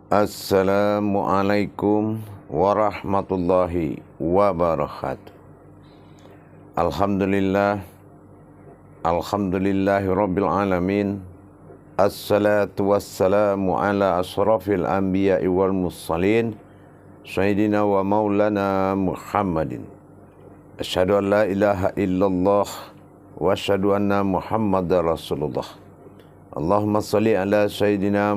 Assalamualaikum warahmatullahi wabarakatuh. Alhamdulillahi rabbil alamin. Assalatu wassalamu ala asrafil anbiya'i wal mursalin Sayyidina wa maulana Muhammadin. Asyhadu an la ilaha illallah wa asyhadu anna Muhammadar Rasulullah. Allahumma salli ala Sayyidina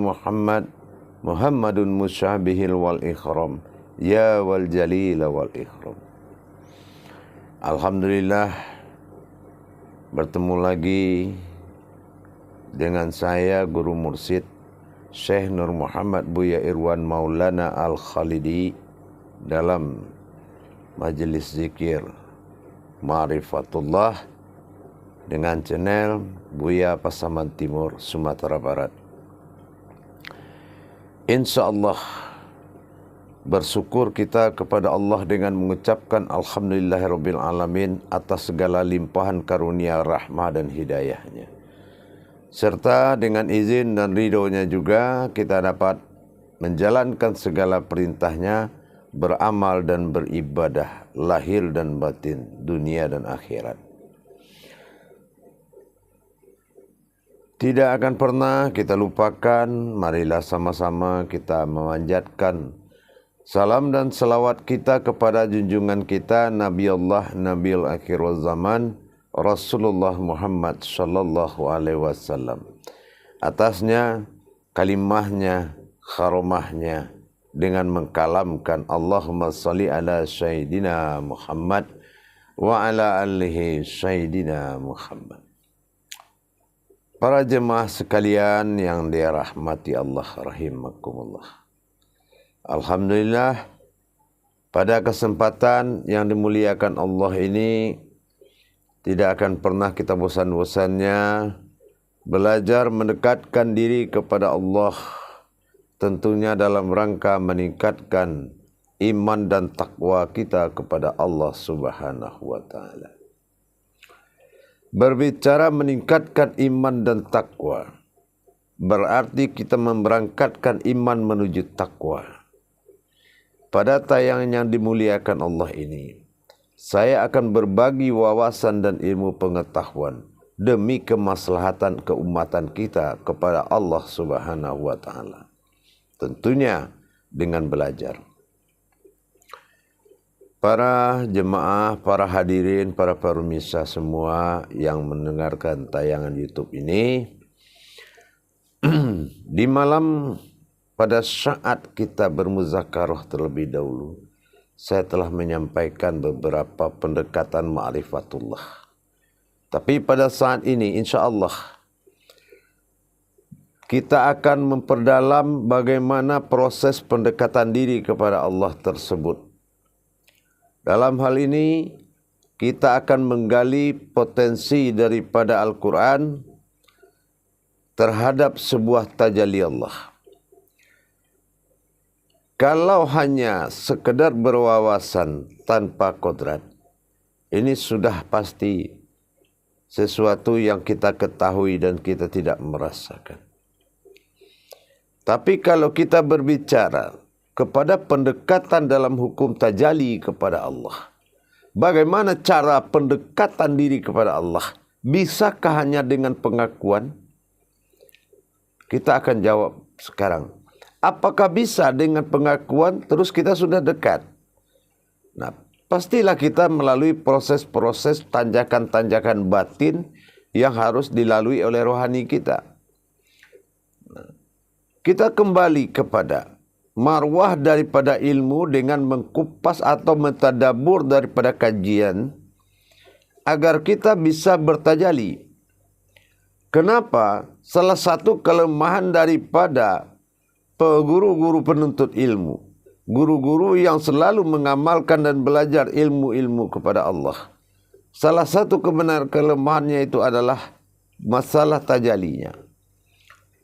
Muhammadun musyabihil wal ikhram, ya wal jalil wal ikhram. Alhamdulillah, bertemu lagi dengan saya Guru Mursyid Syekh Nur Muhammad Buya Irwan Maulana Al-Khalidi dalam majelis zikir Ma'rifatullah dengan channel Buya Pasaman Timur, Sumatera Barat. InsyaAllah bersyukur kita kepada Allah dengan mengucapkan Alhamdulillahirabbil alamin atas segala limpahan karunia, rahmah dan hidayahnya. Serta dengan izin dan ridhonya juga kita dapat menjalankan segala perintahnya, beramal dan beribadah, lahir dan batin, dunia dan akhirat. Tidak akan pernah kita lupakan, marilah sama-sama kita memanjatkan salam dan selawat kita kepada junjungan kita Nabi Allah, Nabiul Akhir Zaman, Rasulullah Muhammad sallallahu alaihi wasallam. Atasnya, kalimahnya, kharomahnya dengan mengkalamkan Allahumma salli ala Sayyidina Muhammad wa ala alihi Sayyidina Muhammad. Para jemaah sekalian yang dirahmati Allah rahimakumullah. Alhamdulillah, pada kesempatan yang dimuliakan Allah ini tidak akan pernah kita bosan-bosannya belajar mendekatkan diri kepada Allah, tentunya dalam rangka meningkatkan iman dan takwa kita kepada Allah Subhanahu wa taala. Berbicara meningkatkan iman dan takwa berarti kita memberangkatkan iman menuju takwa. Pada tayangan yang dimuliakan Allah ini, saya akan berbagi wawasan dan ilmu pengetahuan demi kemaslahatan keumatan kita kepada Allah Subhanahu wa taala. Tentunya dengan belajar. Para jemaah, para hadirin, para pemirsa semua yang mendengarkan tayangan YouTube ini, di malam pada saat kita bermuzakarah terlebih dahulu, saya telah menyampaikan beberapa pendekatan ma'rifatullah. Tapi pada saat ini insya Allah kita akan memperdalam bagaimana proses pendekatan diri kepada Allah tersebut. Dalam hal ini kita akan menggali potensi daripada Al-Quran terhadap sebuah tajalli Allah. Kalau hanya sekedar berwawasan tanpa kodrat, ini sudah pasti sesuatu yang kita ketahui dan kita tidak merasakan. Tapi kalau kita berbicara kepada pendekatan dalam hukum tajalli kepada Allah, bagaimana cara pendekatan diri kepada Allah? Bisakah hanya dengan pengakuan? Kita akan jawab sekarang. Apakah bisa dengan pengakuan terus kita sudah dekat? Nah, pastilah kita melalui proses-proses tanjakan-tanjakan batin yang harus dilalui oleh rohani kita. Nah, kita kembali kepada marwah daripada ilmu dengan mengkupas atau mentadabur daripada kajian agar kita bisa bertajalli. Kenapa? Salah satu kelemahan daripada guru-guru penuntut ilmu, guru-guru yang selalu mengamalkan dan belajar ilmu-ilmu kepada Allah, salah satu kelemahannya itu adalah masalah tajallinya.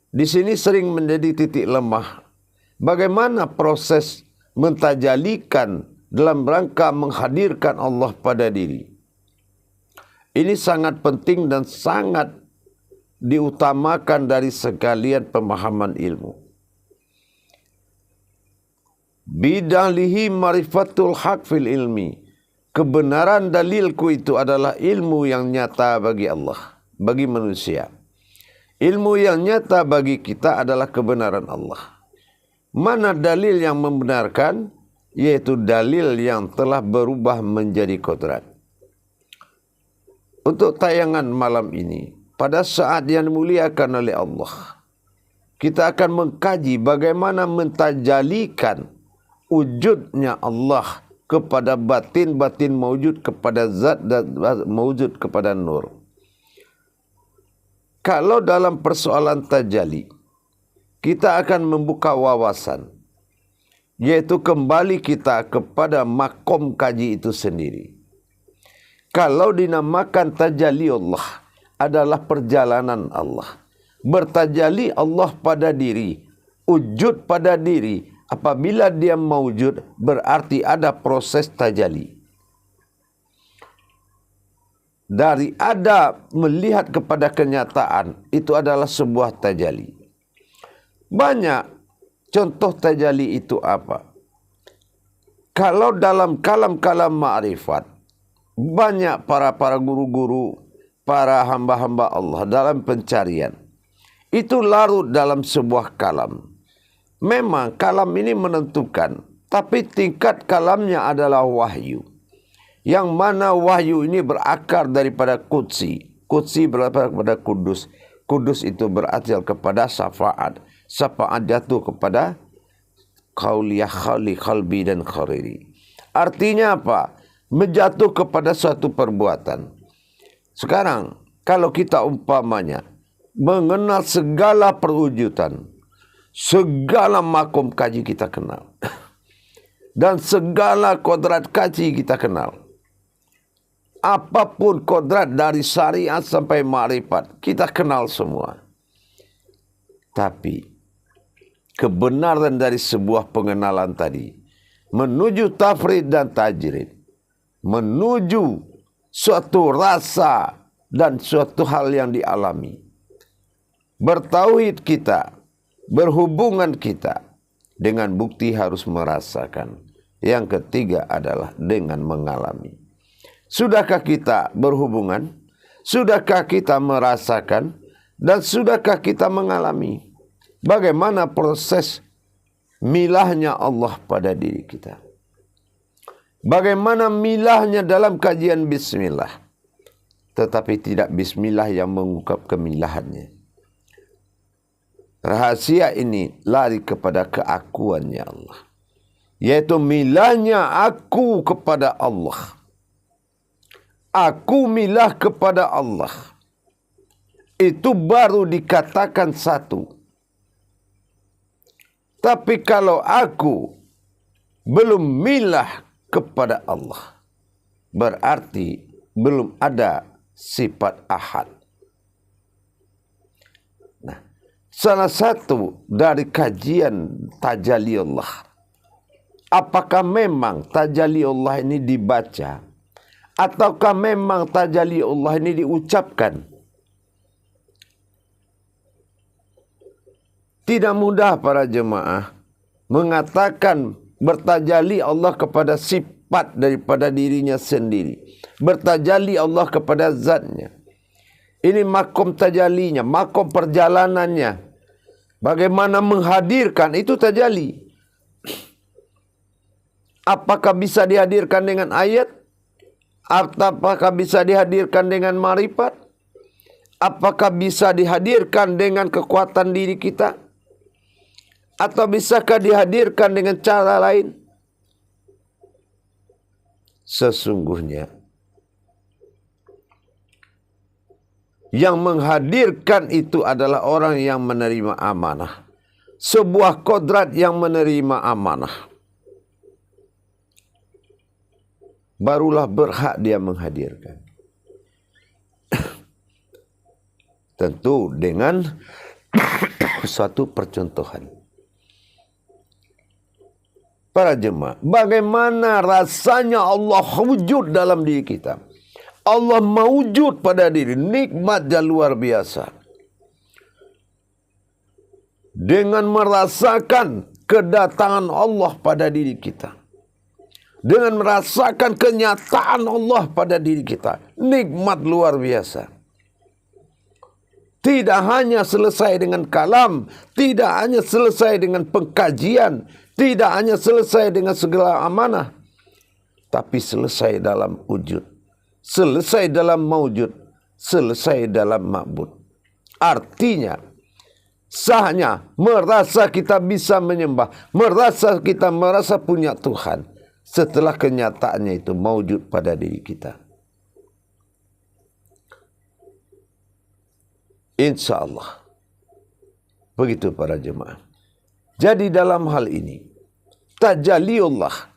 Di sini sering menjadi titik lemah. Bagaimana proses mentajalikan dalam rangka menghadirkan Allah pada diri? Ini sangat penting dan sangat diutamakan dari sekalian pemahaman ilmu. Bidalihi marifatul haq fil ilmi. Kebenaran dalilku itu adalah ilmu yang nyata bagi Allah, bagi manusia. Ilmu yang nyata bagi kita adalah kebenaran Allah. Mana dalil yang membenarkan? Yaitu dalil yang telah berubah menjadi kodrat. Untuk tayangan malam ini, pada saat yang dimuliakan oleh Allah, kita akan mengkaji bagaimana mentajalikan wujudnya Allah kepada batin, batin mewujud kepada zat dan mewujud kepada nur. Kalau dalam persoalan tajali, kita akan membuka wawasan, yaitu kembali kita kepada makom kaji itu sendiri. Kalau dinamakan tajali Allah adalah perjalanan Allah. Bertajali Allah pada diri, wujud pada diri. Apabila dia mewujud, berarti ada proses tajali. Dari ada melihat kepada kenyataan, itu adalah sebuah tajali. Banyak contoh tajali itu apa? Kalau dalam kalam-kalam ma'rifat, banyak para guru-guru, para hamba-hamba Allah dalam pencarian. Itu larut dalam sebuah kalam. Memang kalam ini menentukan, tapi tingkat kalamnya adalah wahyu. Yang mana wahyu ini berakar daripada Qudsi. Qudsi berakar kepada Kudus. Kudus itu berasal kepada syafaat. Syafaat jatuh kepada qauliyah khali qalbi dan khariri. Artinya apa? Menjatuh kepada suatu perbuatan. Sekarang, kalau kita umpamanya mengenal segala perwujudan, segala makom kaji kita kenal, dan segala kodrat kaji kita kenal, apapun kodrat dari syariat sampai ma'rifat, kita kenal semua. Tapi kebenaran dari sebuah pengenalan tadi menuju tafrid dan tajrid, menuju suatu rasa dan suatu hal yang dialami. Bertauhid kita, berhubungan kita dengan bukti harus merasakan. Yang ketiga adalah dengan mengalami. Sudahkah kita berhubungan? Sudahkah kita merasakan? Dan sudahkah kita mengalami? Bagaimana proses milahnya Allah pada diri kita? Bagaimana milahnya dalam kajian bismillah, tetapi tidak bismillah yang mengungkap kemilahannya. Rahasia ini lari kepada keakuannya Allah, yaitu milahnya aku kepada Allah. Aku milah kepada Allah. Itu baru dikatakan satu. Tapi kalau aku belum milah kepada Allah, berarti belum ada sifat ahad. Nah, salah satu dari kajian tajalli Allah, apakah memang tajalli Allah ini dibaca, ataukah memang tajalli Allah ini diucapkan? Tidak mudah para jemaah mengatakan bertajalli Allah kepada sifat daripada dirinya sendiri. Bertajalli Allah kepada zatnya. Ini makom tajallinya, makom perjalanannya. Bagaimana menghadirkan itu tajalli. Apakah bisa dihadirkan dengan ayat? Apakah bisa dihadirkan dengan ma'rifat? Apakah bisa dihadirkan dengan kekuatan diri kita? Atau bisakah dihadirkan dengan cara lain? Sesungguhnya yang menghadirkan itu adalah orang yang menerima amanah. Sebuah kodrat yang menerima amanah. Barulah berhak dia menghadirkan. Tentu dengan suatu percontohan. Para jemaah, bagaimana rasanya Allah wujud dalam diri kita? Allah mewujud pada diri, nikmat yang luar biasa. Dengan merasakan kedatangan Allah pada diri kita. Dengan merasakan kenyataan Allah pada diri kita. Nikmat luar biasa. Tidak hanya selesai dengan kalam, tidak hanya selesai dengan pengkajian, tidak hanya selesai dengan segala amanah, tapi selesai dalam wujud, selesai dalam maujud, selesai dalam ma'bud. Artinya, sahnya merasa kita bisa menyembah, merasa kita merasa punya Tuhan, setelah kenyataannya itu maujud pada diri kita. Insya Allah. Begitu para jemaah. Jadi dalam hal ini, tajaliullah,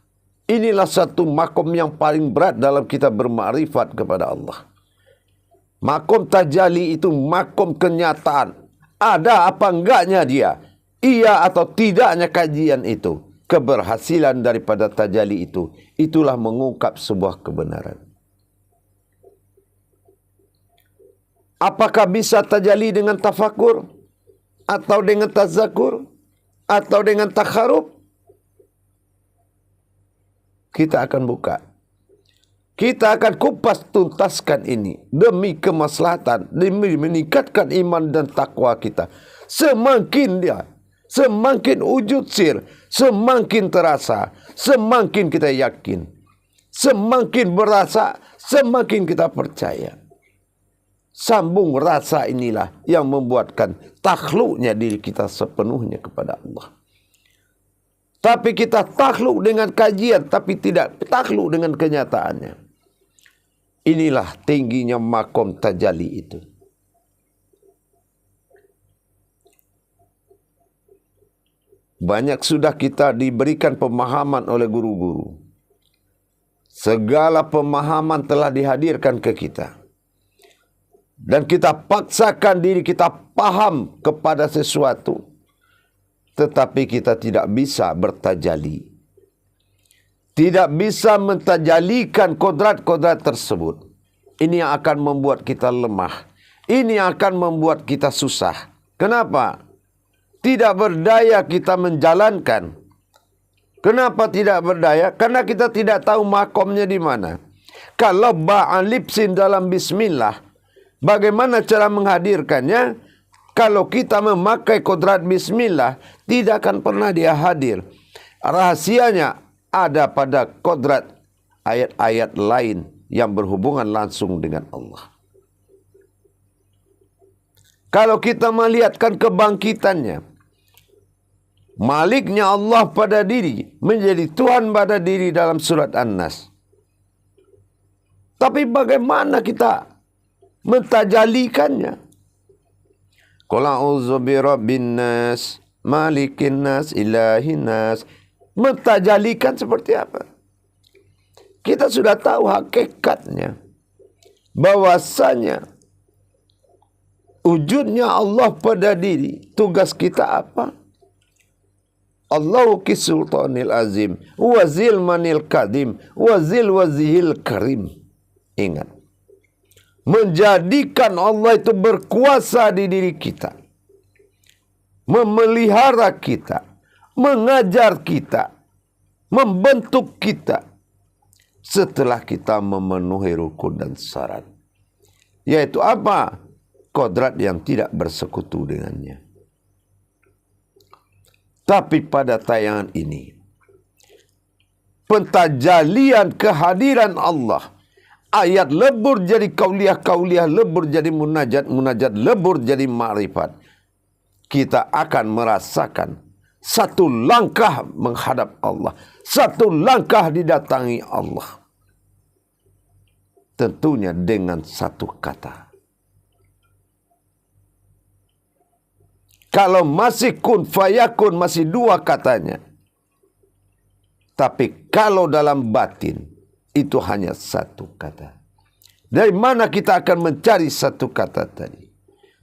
inilah satu makom yang paling berat dalam kita bermakrifat kepada Allah. Makom tajali itu makom kenyataan. Ada apa enggaknya dia? Iya atau tidaknya kajian itu. Keberhasilan daripada tajali itu, itulah mengungkap sebuah kebenaran. Apakah bisa tajali dengan tafakur? Atau dengan tazakur? Atau dengan takharub? Kita akan buka. Kita akan kupas tuntaskan ini demi kemaslahatan, demi meningkatkan iman dan takwa kita. Semakin wujud sir, semakin terasa, semakin kita yakin, semakin berasa, semakin kita percaya. Sambung rasa inilah yang membuatkan takhluknya diri kita sepenuhnya kepada Allah. Tapi kita takhluk dengan kajian, tapi tidak takhluk dengan kenyataannya. Inilah tingginya makom tajalli itu. Banyak sudah kita diberikan pemahaman oleh guru-guru. Segala pemahaman telah dihadirkan ke kita. Dan kita paksakan diri kita paham kepada sesuatu. Tetapi kita tidak bisa bertajali. Tidak bisa mentajalikan kodrat-kodrat tersebut. Ini yang akan membuat kita lemah. Ini yang akan membuat kita susah. Kenapa? Tidak berdaya kita menjalankan. Kenapa tidak berdaya? Karena kita tidak tahu makomnya di mana. Kalau ba'alipsin dalam bismillah, bagaimana cara menghadirkannya? Kalau kita memakai kodrat bismillah, tidak akan pernah dia hadir. Rahasianya ada pada kodrat ayat-ayat lain yang berhubungan langsung dengan Allah. Kalau kita melihatkan kebangkitannya, maliknya Allah pada diri, menjadi Tuhan pada diri dalam surat An-Nas. Tapi bagaimana kita mentajalikannya? Qul a'udzu birabbin nas, malikin nas, ilahin nas. Mentajalikan seperti apa? Kita sudah tahu hakikatnya. Bahwasanya wujudnya Allah pada diri. Tugas kita apa? Allahu kisultanil azim, wazil manil kadim, wazil wazihil karim. Ingat. Menjadikan Allah itu berkuasa di diri kita. Memelihara kita. Mengajar kita. Membentuk kita. Setelah kita memenuhi rukun dan syarat. Yaitu apa? Kodrat yang tidak bersekutu dengannya. Tapi pada tayangan ini, pentajalian kehadiran Allah, ayat lebur jadi kauliah-kauliah, lebur jadi munajat-munajat, lebur jadi ma'rifat. Kita akan merasakan satu langkah menghadap Allah, satu langkah didatangi Allah. Tentunya dengan satu kata. Kalau masih kun fayakun, masih dua katanya. Tapi kalau dalam batin, itu hanya satu kata. Dari mana kita akan mencari satu kata tadi?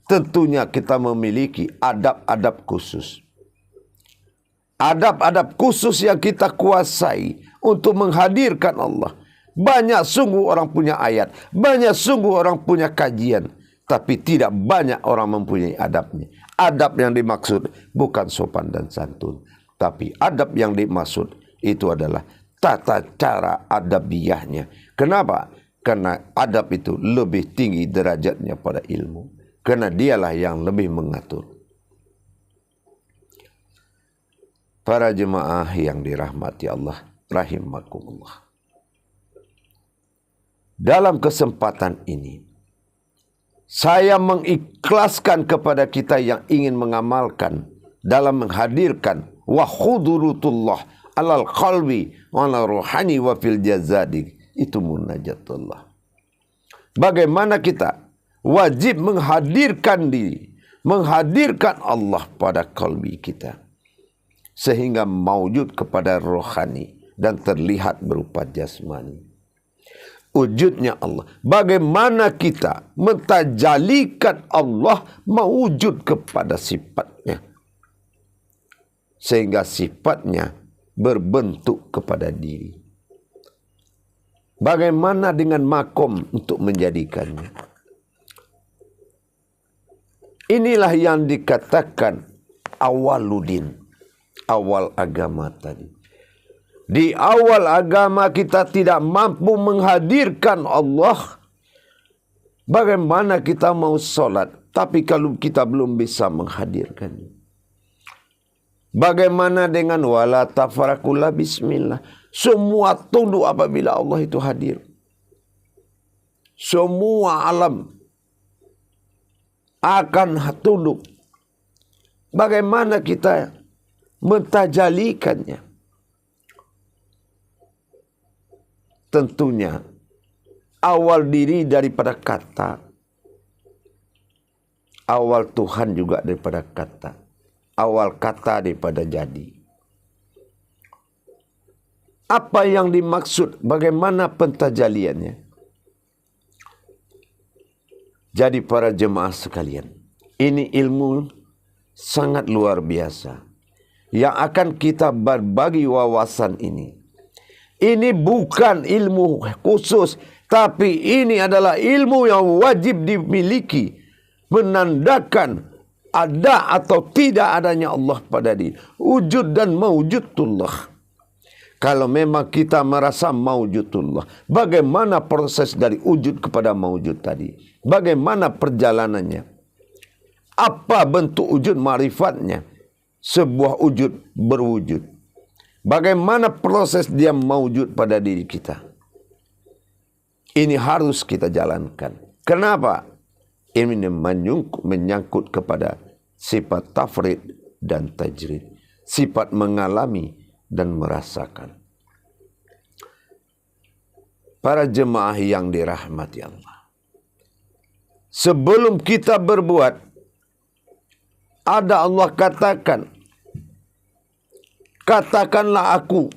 Tentunya kita memiliki adab-adab khusus. Adab-adab khusus yang kita kuasai untuk menghadirkan Allah. Banyak sungguh orang punya ayat. Banyak sungguh orang punya kajian. Tapi tidak banyak orang mempunyai adabnya. Adab yang dimaksud bukan sopan dan santun. Tapi adab yang dimaksud itu adalah tata cara adabiyahnya. Kenapa? Karena adab itu lebih tinggi derajatnya pada ilmu. Karena dialah yang lebih mengatur. Para jemaah yang dirahmati Allah, rahimakumullah. Dalam kesempatan ini, saya mengikhlaskan kepada kita yang ingin mengamalkan dalam menghadirkan wa khudurutullah alal qalbi wa ala ruhani wa fil jazadi. Itu munajatullah. Bagaimana kita wajib menghadirkan diri, menghadirkan Allah pada kalbi kita, sehingga maujud kepada rohani dan terlihat berupa jasmani. Wujudnya Allah. Bagaimana kita mentajalikan Allah mewujud kepada sifatnya, sehingga sifatnya berbentuk kepada diri. Bagaimana dengan makom untuk menjadikannya? Inilah yang dikatakan awaludin, awal agama tadi. Di awal agama kita tidak mampu menghadirkan Allah. Bagaimana kita mau sholat, tapi kalau kita belum bisa menghadirkannya? Bagaimana dengan wala tafarakullah bismillah? Semua tunduk apabila Allah itu hadir. Semua alam akan tunduk. Bagaimana kita mentajalikannya? Tentunya awal diri daripada kata, awal Tuhan juga daripada kata, awal kata daripada jadi. Apa yang dimaksud? Bagaimana pentajaliannya? Jadi para jemaah sekalian, ini ilmu sangat luar biasa yang akan kita berbagi wawasan ini. Ini bukan ilmu khusus, tapi ini adalah ilmu yang wajib dimiliki, menandakan ada atau tidak adanya Allah pada diri. Wujud dan mawjudullah. Kalau memang kita merasa mawjudullah, bagaimana proses dari wujud kepada mawjud tadi? Bagaimana perjalanannya? Apa bentuk wujud marifatnya? Sebuah wujud berwujud. Bagaimana proses dia mawjud pada diri kita? Ini harus kita jalankan. Kenapa? Ini menyangkut kepada sifat tafrid dan tajrid. Sifat mengalami dan merasakan. Para jemaah yang dirahmati Allah, sebelum kita berbuat, ada Allah katakan, katakanlah aku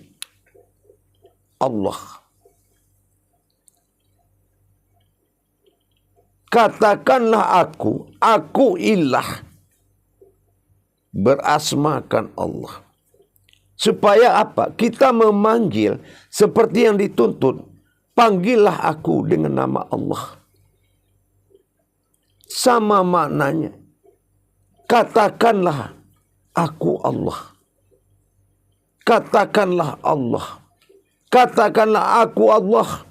Allah. Katakanlah aku ilah. Berasmakan Allah. Supaya apa? Kita memanggil seperti yang dituntut. Panggillah aku dengan nama Allah. Sama maknanya. Katakanlah aku Allah. Katakanlah Allah. Katakanlah aku Allah.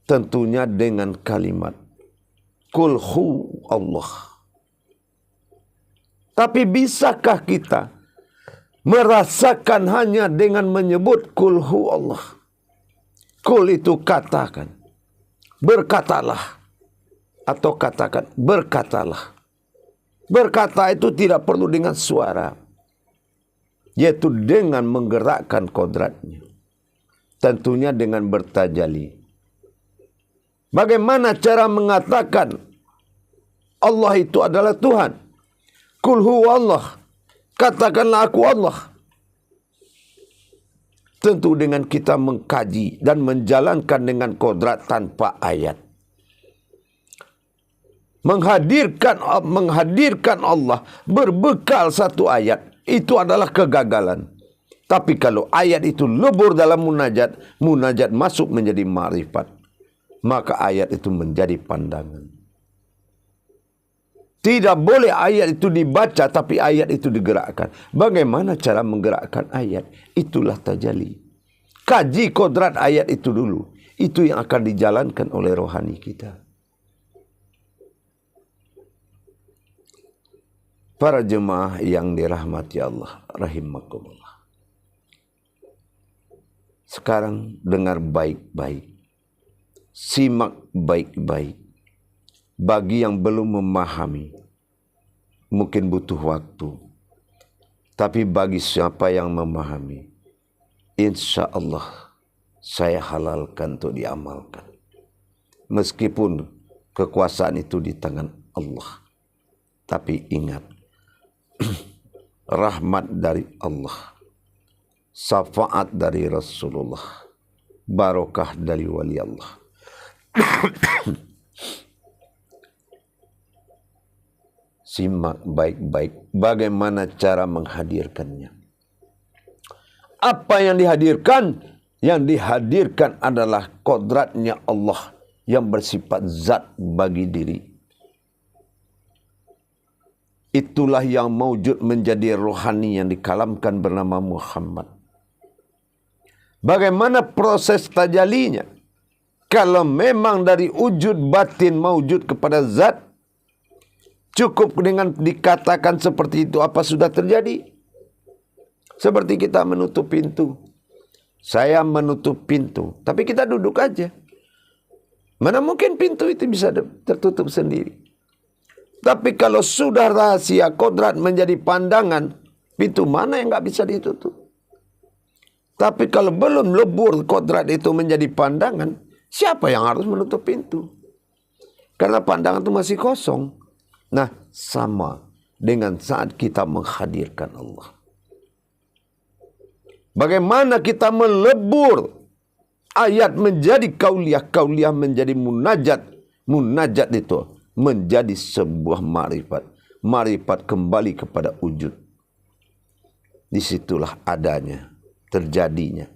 Tentunya dengan kalimat Qul hu Allah. Tapi bisakah kita merasakan hanya dengan menyebut Qul hu Allah? Qul itu katakan. Berkatalah. Atau katakan berkatalah. Berkata itu tidak perlu dengan suara. Yaitu dengan menggerakkan kodratnya. Tentunya dengan bertajali. Bagaimana cara mengatakan Allah itu adalah Tuhan? Qul huwa Allah. Katakanlah aku Allah. Tentu dengan kita mengkaji dan menjalankan dengan kodrat tanpa ayat. Menghadirkan Allah berbekal satu ayat. Itu adalah kegagalan. Tapi kalau ayat itu lebur dalam munajat, munajat masuk menjadi ma'rifat. Maka ayat itu menjadi pandangan. Tidak boleh ayat itu dibaca tapi ayat itu digerakkan. Bagaimana cara menggerakkan ayat? Itulah tajalli. Kaji kodrat ayat itu dulu. Itu yang akan dijalankan oleh rohani kita. Para jemaah yang dirahmati Allah rahimakumullah. Sekarang dengar baik-baik. Simak baik-baik. Bagi yang belum memahami, mungkin butuh waktu. Tapi bagi siapa yang memahami, insya Allah saya halalkan untuk diamalkan. Meskipun kekuasaan itu di tangan Allah. Tapi ingat, rahmat dari Allah, syafaat dari Rasulullah, barokah dari wali Allah. Simak baik-baik bagaimana cara menghadirkannya. Apa yang dihadirkan? Yang dihadirkan adalah kodratnya Allah yang bersifat zat bagi diri. Itulah yang mewujud menjadi rohani yang dikalamkan bernama Muhammad. Bagaimana proses tajalinya? Kalau memang dari wujud batin mewujud kepada zat, cukup dengan dikatakan seperti itu apa sudah terjadi? Seperti kita menutup pintu. Saya menutup pintu, tapi kita duduk aja. Mana mungkin pintu itu bisa tertutup sendiri. Tapi kalau sudah rahasia kodrat menjadi pandangan, pintu mana yang nggak bisa ditutup? Tapi kalau belum lebur kodrat itu menjadi pandangan, siapa yang harus menutup pintu? Karena pandangan itu masih kosong. Nah, sama dengan saat kita menghadirkan Allah. Bagaimana kita melebur ayat menjadi kauliyah, kauliyah menjadi munajat, munajat itu menjadi sebuah ma'rifat. Ma'rifat kembali kepada wujud. Disitulah adanya, terjadinya.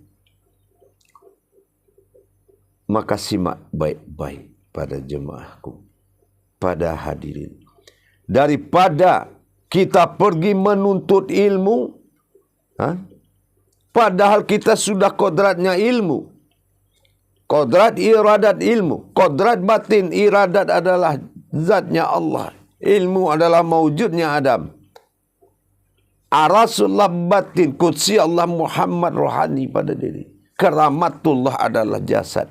Maka simak baik-baik pada jemaahku, pada hadirin. Daripada kita pergi menuntut ilmu, padahal kita sudah kodratnya ilmu. Kodrat iradat ilmu. Kodrat batin iradat adalah zatnya Allah. Ilmu adalah mewujudnya Adam. Arasullah batin. Qudsi Allah Muhammad rohani pada diri. Keramatullah adalah jasad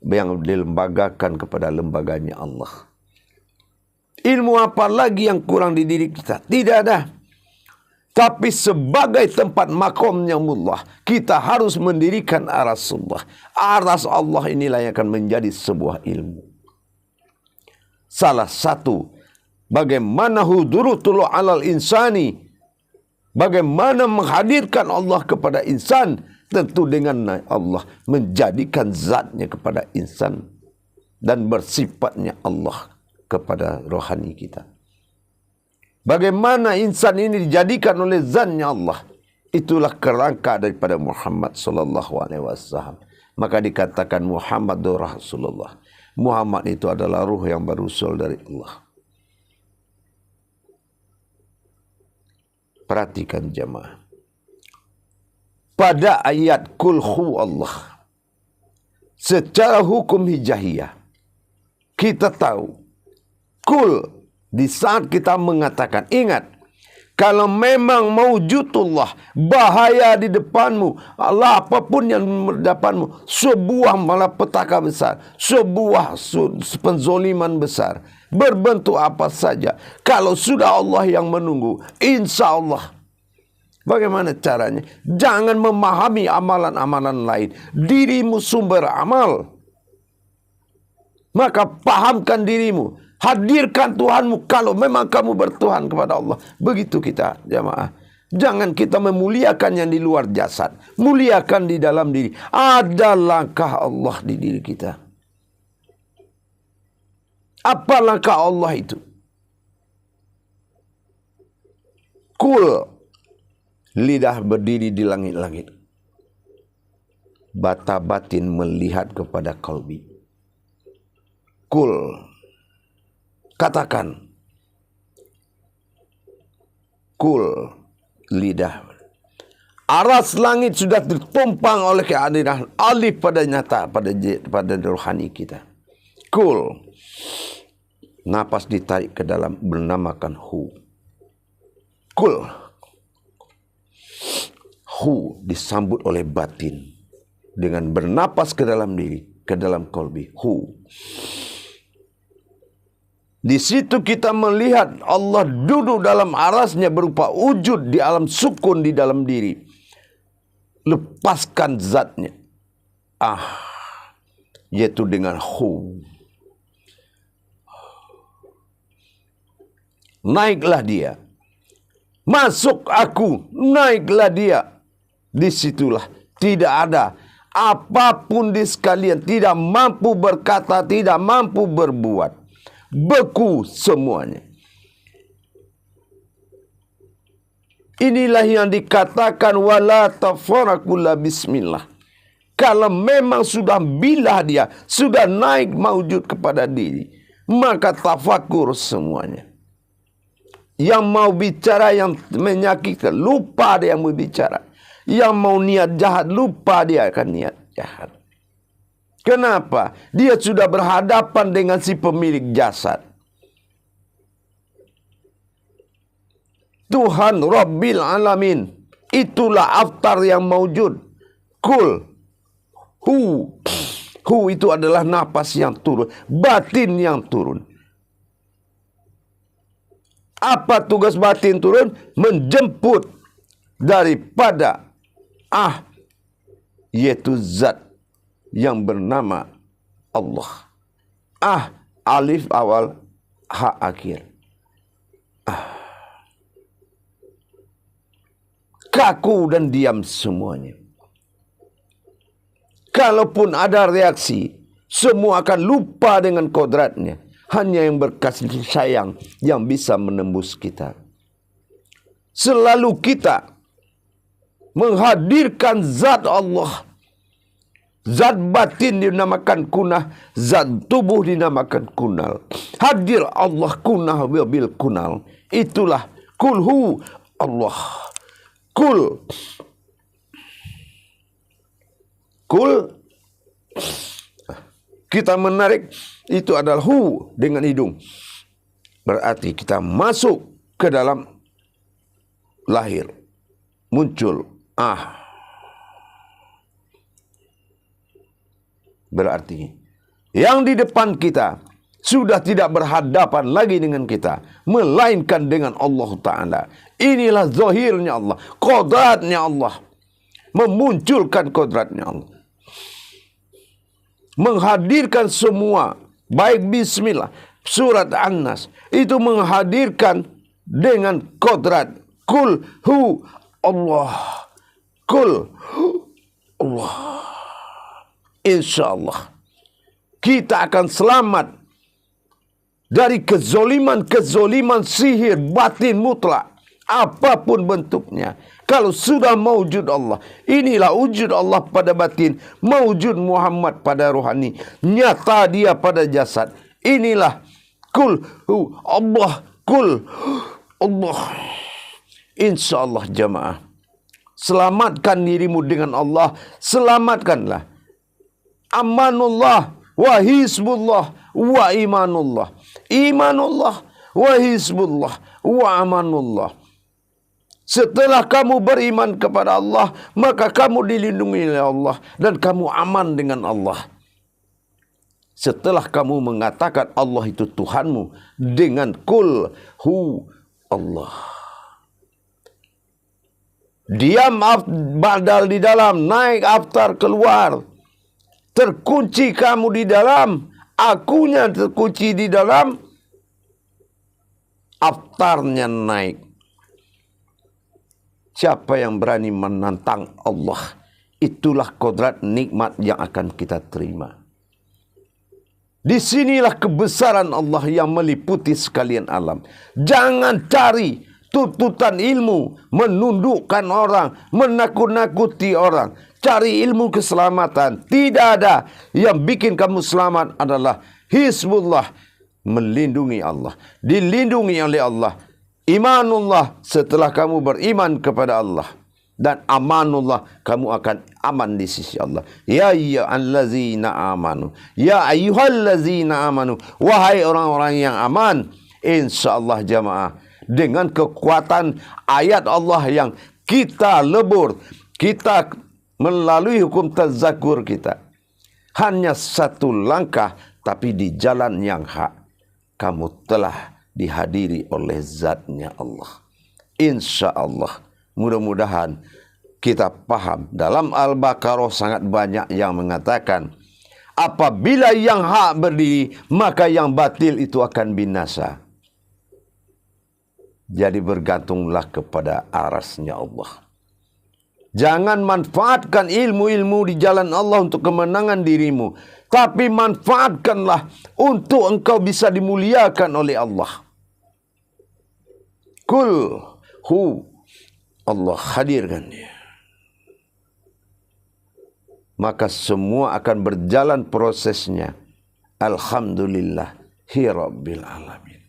yang dilembagakan kepada lembaganya Allah. Ilmu apa lagi yang kurang di diri kita? Tidak ada. Tapi sebagai tempat makomnya Allah, kita harus mendirikan arasullah. Aras Allah inilah yang akan menjadi sebuah ilmu. Salah satu, bagaimana hudurutul alal insani, bagaimana menghadirkan Allah kepada insan, tentu dengan Allah menjadikan zatnya kepada insan dan bersifatnya Allah kepada rohani kita. Bagaimana insan ini dijadikan oleh zatnya Allah. Itulah kerangka daripada Muhammad sallallahu alaihi wasallam. Maka dikatakan Muhammad Rasulullah. Muhammad itu adalah ruh yang berusul dari Allah. Perhatikan jemaah. Pada ayat Qul hu Allah, secara hukum hijahiyah, kita tahu Qul, di saat kita mengatakan, ingat, kalau memang mewujudullah, bahaya di depanmu, Allah apapun yang di depanmu, sebuah malapetaka besar, sebuah penzoliman besar, berbentuk apa saja. Kalau sudah Allah yang menunggu, insya Allah. Bagaimana caranya? Jangan memahami amalan-amalan lain. Dirimu sumber amal. Maka pahamkan dirimu. Hadirkan Tuhanmu kalau memang kamu bertuhan kepada Allah. Begitu kita jamaah. Jangan kita memuliakan yang di luar jasad. Muliakan di dalam diri. Ada langkah Allah di diri kita. Apa langkah Allah itu? Qul. Lidah berdiri di langit-langit. Bata batin melihat kepada qalbi. Qul. Katakan, Kul, lidah. Aras langit sudah ditumpang oleh kehadiran alif pada nyata, pada rohani kita. Kul, napas ditarik ke dalam, bernamakan hu. Kul, hu disambut oleh batin dengan bernapas ke dalam diri, ke dalam kolbi. Hu. Di situ kita melihat Allah duduk dalam arasnya berupa wujud di alam sukun di dalam diri. Lepaskan zatnya. Yaitu dengan hu. Naiklah dia. Masuk aku, naiklah dia. Disitulah tidak ada apapun di sekalian, tidak mampu berkata, tidak mampu berbuat. Beku semuanya. Inilah yang dikatakan wala tafarakula bismillah. Kalau memang sudah bilah dia, sudah naik maujud kepada diri, maka tafakur semuanya. Yang mau bicara yang menyakitkan, lupa dia mau bicara. Yang mau niat jahat, lupa dia akan niat jahat. Kenapa? Dia sudah berhadapan dengan si pemilik jasad. Tuhan Rabbil Alamin. Itulah aftar yang maujud. Kul. Hu. Hu itu adalah napas yang turun. Batin yang turun. Apa tugas batin turun? Menjemput daripada yaitu zat yang bernama Allah. Alif awal, ha akhir. Kaku dan diam semuanya. Kalaupun ada reaksi, semua akan lupa dengan kodratnya. Hanya yang berkasih sayang yang bisa menembus kita. Selalu kita menghadirkan zat Allah. Zat batin dinamakan kunah, zat tubuh dinamakan kunal. Hadir Allah kunah bil kunal. Itulah kulhu Allah. Kul. Kita menarik itu adalah hu dengan hidung. Berarti kita masuk ke dalam lahir. Muncul. Berarti yang di depan kita sudah tidak berhadapan lagi dengan kita, melainkan dengan Allah Ta'ala. Inilah zahirnya Allah, kodratnya Allah. Memunculkan kodratnya Allah. Menghadirkan semua, baik bismillah, surat An-Nas, itu menghadirkan dengan kodrat. Kul hu Allah. Kul hu Allah. InsyaAllah kita akan selamat dari kezoliman sihir batin mutlak, apapun bentuknya. Kalau sudah mewujud Allah, inilah wujud Allah pada batin, mewujud Muhammad pada rohani, nyata dia pada jasad. Inilah kul hu Allah, kul Allah. InsyaAllah jamaah, selamatkan dirimu dengan Allah, selamatkanlah. Amanullah wa hizbullah wa imanullah. Imanullah wa hizbullah wa amanullah. Setelah kamu beriman kepada Allah, maka kamu dilindungi oleh Allah dan kamu aman dengan Allah. Setelah kamu mengatakan Allah itu Tuhanmu dengan kul hu Allah. Diam badal di dalam, naik aftar keluar. Terkunci kamu di dalam, akunya terkunci di dalam, aftarnya naik. Siapa yang berani menantang Allah, itulah kodrat nikmat yang akan kita terima. Disinilah kebesaran Allah yang meliputi sekalian alam. Jangan cari tuntutan ilmu, menundukkan orang, menakut-nakuti orang. Cari ilmu keselamatan. Tidak ada yang bikin kamu selamat adalah Hizbullah. Melindungi Allah. Dilindungi oleh Allah. Imanullah, setelah kamu beriman kepada Allah. Dan amanullah, kamu akan aman di sisi Allah. Ya ayyuhallazina amanu. Ya ayyuhallazina amanu. Wahai orang-orang yang aman. InsyaAllah jamaah. Dengan kekuatan ayat Allah yang kita lebur. Kita melalui hukum tazakur kita. Hanya satu langkah. Tapi di jalan yang hak. Kamu telah dihadiri oleh zatnya Allah. InsyaAllah. Mudah-mudahan kita paham. Dalam Al-Baqarah sangat banyak yang mengatakan, apabila yang hak berdiri, maka yang batil itu akan binasa. Jadi bergantunglah kepada arasnya Allah. Jangan manfaatkan ilmu-ilmu di jalan Allah untuk kemenangan dirimu. Tapi manfaatkanlah untuk engkau bisa dimuliakan oleh Allah. Kul hu, Allah hadirkan dia. Maka semua akan berjalan prosesnya. Alhamdulillahi Rabbil Alamin.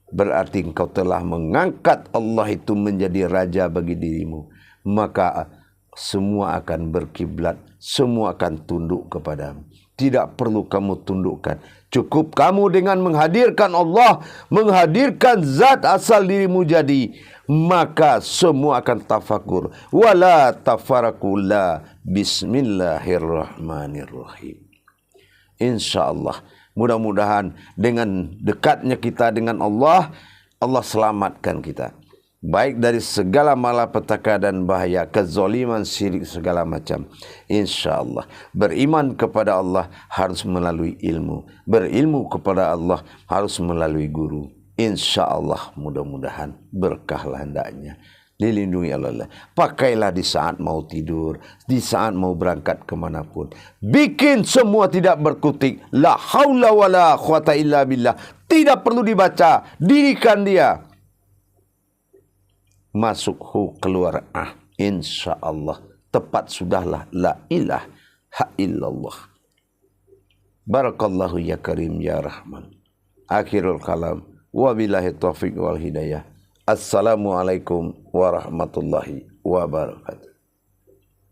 Berarti engkau telah mengangkat Allah itu menjadi raja bagi dirimu. Maka semua akan berkiblat. Semua akan tunduk kepadamu. Tidak perlu kamu tundukkan. Cukup kamu dengan menghadirkan Allah. Menghadirkan zat asal dirimu jadi. Maka semua akan tafakur. Wala tafarakula. Bismillahirrahmanirrahim. InsyaAllah. Mudah-mudahan dengan dekatnya kita dengan Allah. Allah selamatkan kita. Baik dari segala malapetaka dan bahaya. Kezaliman, syirik, segala macam. InsyaAllah. Beriman kepada Allah harus melalui ilmu. Berilmu kepada Allah harus melalui guru. InsyaAllah mudah-mudahan berkahlah hendaknya. Dilindungi Allah. Pakailah di saat mau tidur. Di saat mau berangkat kemanapun. Bikin semua tidak berkutik. La haula wa la quwata illa billah. Tidak perlu dibaca. Dirikan dia. Masuk hu, keluar ah. InsyaAllah. Tepat sudahlah. La ilaha illallah. Barakallahu ya karim ya rahman. Akhirul kalam. Wabillahi taufiq wal hidayah. Assalamualaikum warahmatullahi wabarakatuh.